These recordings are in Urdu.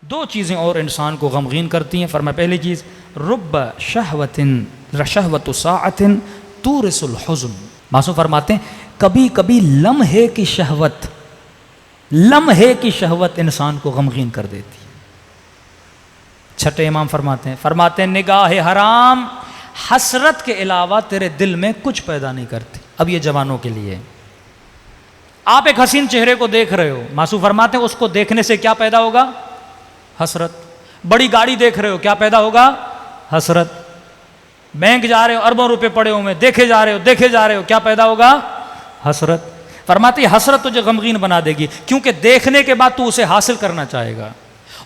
دو چیزیں اور انسان کو غمگین کرتی ہیں. فرمایا پہلی چیز رب شہوت ساعت تورث الحزن. معصوم فرماتے ہیں کبھی کبھی لمحے کی شہوت انسان کو غمگین کر دیتی ہے. چھٹے امام فرماتے ہیں نگاہ حرام حسرت کے علاوہ تیرے دل میں کچھ پیدا نہیں کرتی. اب یہ جوانوں کے لیے، آپ ایک حسین چہرے کو دیکھ رہے ہو، معصوم فرماتے ہیں اس کو دیکھنے سے کیا پیدا ہوگا؟ حسرت. بڑی گاڑی دیکھ رہے ہو، کیا پیدا ہوگا؟ حسرت. بینک جا رہے ہو، اربوں روپے پڑے ہوئے دیکھے جا رہے ہو، کیا پیدا ہوگا؟ حسرت. فرماتے ہیں حسرت تجھے غمگین بنا دے گی، کیونکہ دیکھنے کے بعد تو اسے حاصل کرنا چاہے گا،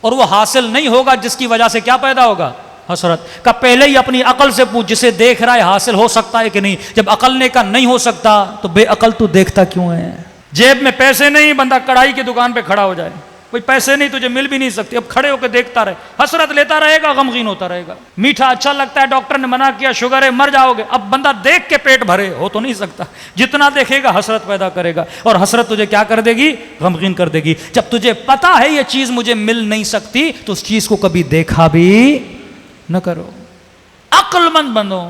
اور وہ حاصل نہیں ہوگا جس کی وجہ سے کیا پیدا ہوگا؟ حسرت. کا پہلے ہی اپنی عقل سے پوچھ جسے دیکھ رہا ہے حاصل ہو سکتا ہے کہ نہیں. جب عقل نے کہا نہیں ہو سکتا تو بے عقل تو دیکھتا کیوں ہے؟ جیب میں پیسے نہیں، بندہ کڑھائی کی دکان پہ کھڑا ہو جائے، کوئی پیسے نہیں تجھے مل بھی نہیں سکتے، اب کھڑے ہو کے دیکھتا رہے، حسرت لیتا رہے گا، غمگین ہوتا رہے گا. میٹھا اچھا لگتا ہے، ڈاکٹر نے منع کیا شوگر ہے مر جاؤ گے، اب بندہ دیکھ کے پیٹ بھرے ہو تو نہیں سکتا، جتنا دیکھے گا حسرت پیدا کرے گا، اور حسرت تجھے کیا کر دے گی؟ غمگین کر دے گی. جب تجھے پتا ہے یہ چیز مجھے مل نہیں سکتی تو اس چیز کو کبھی دیکھا بھی نہ کرو. عقل مند بنو.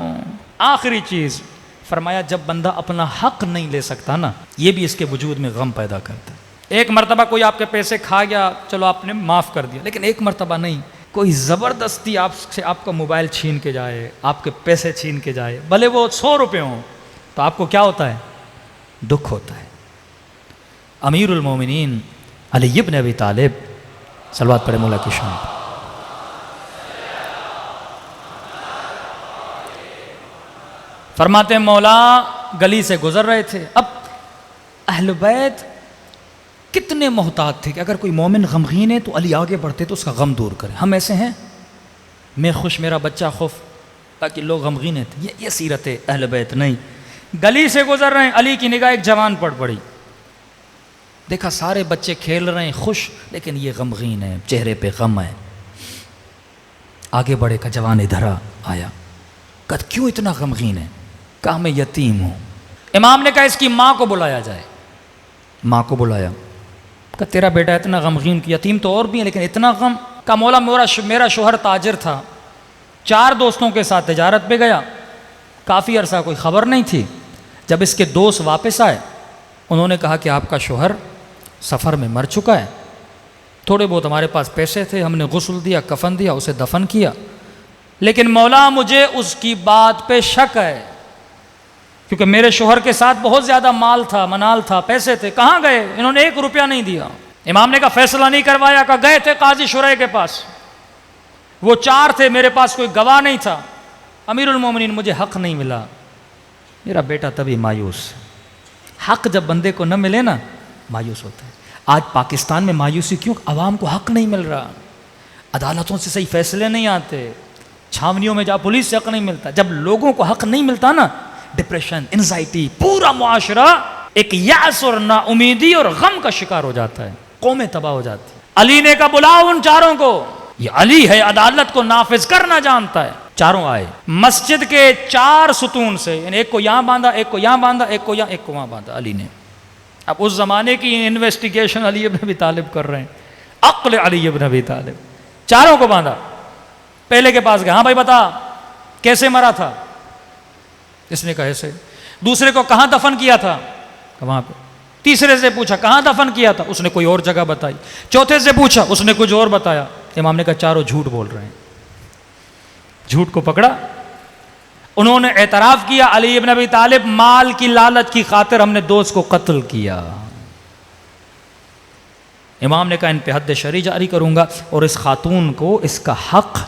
آخری چیز فرمایا جب بندہ اپنا حق نہیں لے سکتا نا، یہ بھی اس کے وجود میں غم پیدا کرتا ہے. ایک مرتبہ کوئی آپ کے پیسے کھا گیا، چلو آپ نے معاف کر دیا، لیکن ایک مرتبہ نہیں، کوئی زبردستی آپ سے آپ کا موبائل چھین کے جائے، آپ کے پیسے چھین کے جائے، بھلے وہ 100 روپے ہوں، تو آپ کو کیا ہوتا ہے؟ دکھ ہوتا ہے. امیر المومنین علی ابن ابی طالب صلوات پڑھے مولا کی شان. فرماتے ہیں مولا گلی سے گزر رہے تھے. اب اہل بیت کتنے محتاط تھے کہ اگر کوئی مومن غمگین ہے تو علی آگے بڑھتے تو اس کا غم دور کرے. ہم ایسے ہیں، میں خوش میرا بچہ خوف، تاکہ لوگ غمگین ہیں. یہ سیرت ہے اہل بیت نہیں. گلی سے گزر رہے ہیں، علی کی نگاہ ایک جوان پر پڑی، دیکھا سارے بچے کھیل رہے ہیں خوش، لیکن یہ غمگین ہے، چہرے پہ غم ہے. آگے بڑھے کا جوان ادھر آیا، کہا کیوں اتنا غمگین ہے؟ کہا میں یتیم ہوں. امام نے کہا اس کی ماں کو بلایا جائے. ماں کو بلایا، کہا تیرا بیٹا اتنا غمگین کی، یتیم تو اور بھی ہیں لیکن اتنا غم. کہا مولا میرا شوہر تاجر تھا، 4 دوستوں کے ساتھ تجارت پہ گیا، کافی عرصہ کوئی خبر نہیں تھی. جب اس کے دوست واپس آئے، انہوں نے کہا کہ آپ کا شوہر سفر میں مر چکا ہے، تھوڑے بہت ہمارے پاس پیسے تھے، ہم نے غسل دیا، کفن دیا، اسے دفن کیا، لیکن مولا مجھے اس کی بات پہ شک ہے، کیونکہ میرے شوہر کے ساتھ بہت زیادہ مال تھا، منال تھا، پیسے تھے، کہاں گئے؟ انہوں نے 1 روپیہ نہیں دیا. امام نے کہا فیصلہ نہیں کروایا؟ کہا گئے تھے قاضی شرح کے پاس، وہ 4 تھے، میرے پاس کوئی گواہ نہیں تھا. امیر المومنین مجھے حق نہیں ملا. میرا بیٹا تبھی مایوس. حق جب بندے کو نہ ملے نا مایوس ہوتا ہے. آج پاکستان میں مایوسی کیوں؟ عوام کو حق نہیں مل رہا، عدالتوں سے صحیح فیصلے نہیں آتے، چھاونیوں میں جا پولیس سے حق نہیں ملتا. جب لوگوں کو حق نہیں ملتا نا، ڈپریشن، انزائٹی، پورا معاشرہ ایک یأس اور نا امیدی اور غم کا شکار ہو جاتا ہے، قومیں تباہ ہو جاتی ہیں. علی نے کہا بلاؤ ان 4 کو، یہ علی ہے عدالت کو نافذ کرنا جانتا ہے. 4 آئے، مسجد کے 4 ستون سے، یعنی ایک کو یہاں باندھا، ایک کو یہاں باندھا، ایک کو یہاں، ایک کو وہاں باندھا علی نے. اب اس زمانے کی انویسٹیگیشن علی ابن ابی طالب کر رہے ہیں، عقل علی ابن ابی طالب. 4 کو باندھا. پہلے کے پاس گیا، ہاں بھائی بتا کیسے مرا تھا؟ اس نے کہا ایسے. دوسرے کو کہاں دفن کیا تھا؟ وہاں پہ. تیسرے سے پوچھا کہاں دفن کیا تھا؟ اس نے کوئی اور جگہ بتائی. چوتھے سے پوچھا، اس نے کچھ اور بتایا. امام نے کہا 4 جھوٹ بول رہے ہیں. جھوٹ کو پکڑا. انہوں نے اعتراف کیا علی ابن ابی طالب مال کی لالچ کی خاطر ہم نے دوست کو قتل کیا. امام نے کہا ان پہ حد شرعی جاری کروں گا، اور اس خاتون کو اس کا حق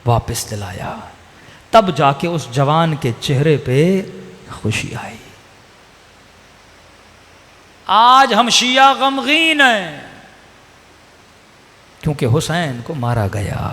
واپس دلایا. تب جا کے اس جوان کے چہرے پہ خوشی آئی. آج ہم شیعہ غمگین ہیں کیونکہ حسین کو مارا گیا،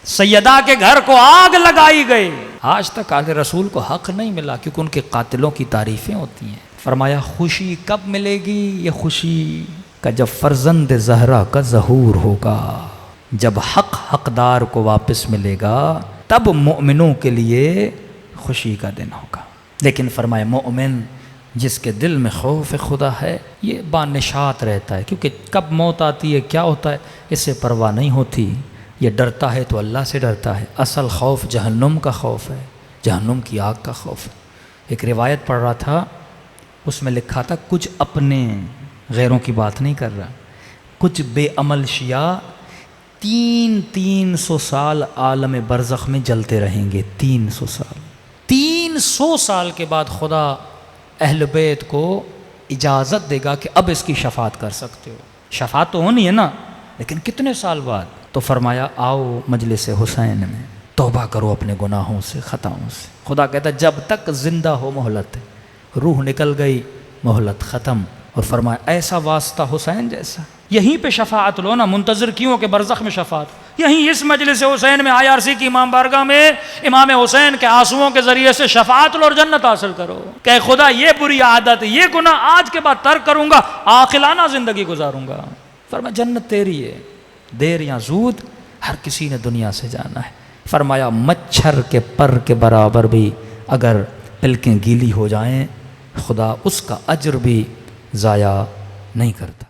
سیدہ کے گھر کو آگ لگائی گئی. آج تک آل رسول کو حق نہیں ملا کیونکہ ان کے قاتلوں کی تعریفیں ہوتی ہیں. فرمایا خوشی کب ملے گی؟ یہ خوشی کا جب فرزند زہرا کا ظہور ہوگا، جب حق حقدار کو واپس ملے گا، تب مومنوں کے لیے خوشی کا دن ہوگا. لیکن فرمایا مومن جس کے دل میں خوف خدا ہے یہ بانشات رہتا ہے، کیونکہ کب موت آتی ہے کیا ہوتا ہے اسے پرواہ نہیں ہوتی، یہ ڈرتا ہے تو اللہ سے ڈرتا ہے، اصل خوف جہنم کا خوف ہے، جہنم کی آگ کا خوف ہے۔ ایک روایت پڑھ رہا تھا، اس میں لکھا تھا کچھ اپنے غیروں کی بات نہیں کر رہا، کچھ بے عمل شیعہ 300 سال عالم برزخ میں جلتے رہیں گے، 300 سال۔ 300 سال کے بعد خدا اہل بیت کو اجازت دے گا کہ اب اس کی شفاعت کر سکتے ہو۔ شفاعت تو ہونی ہے نا، لیکن کتنے سال بعد؟ تو فرمایا آؤ مجلس حسین میں توبہ کرو اپنے گناہوں سے، خطاؤں سے۔ خدا کہتا جب تک زندہ ہو مہلت ہے، روح نکل گئی مہلت ختم، اور فرمایا ایسا واسطہ حسین جیسا، یہیں پہ شفاعت لو نا، منتظر کیوں کہ برزخ میں شفاعت؟ یہیں اس مجلس حسین میں IRC کی امام بارگاہ میں امام حسین کے آنسوؤں کے ذریعے سے شفاعت لو اور جنت حاصل کرو، کہ خدا یہ بری عادت، یہ گناہ آج کے بعد ترک کروں گا، عاقلانہ زندگی گزاروں گا۔ فرمایا جنت تیری ہے، دیر یا زود ہر کسی نے دنیا سے جانا ہے۔ فرمایا مچھر کے پر کے برابر بھی اگر پلکیں گیلی ہو جائیں، خدا اس کا اجر بھی ضائع نہیں کرتا۔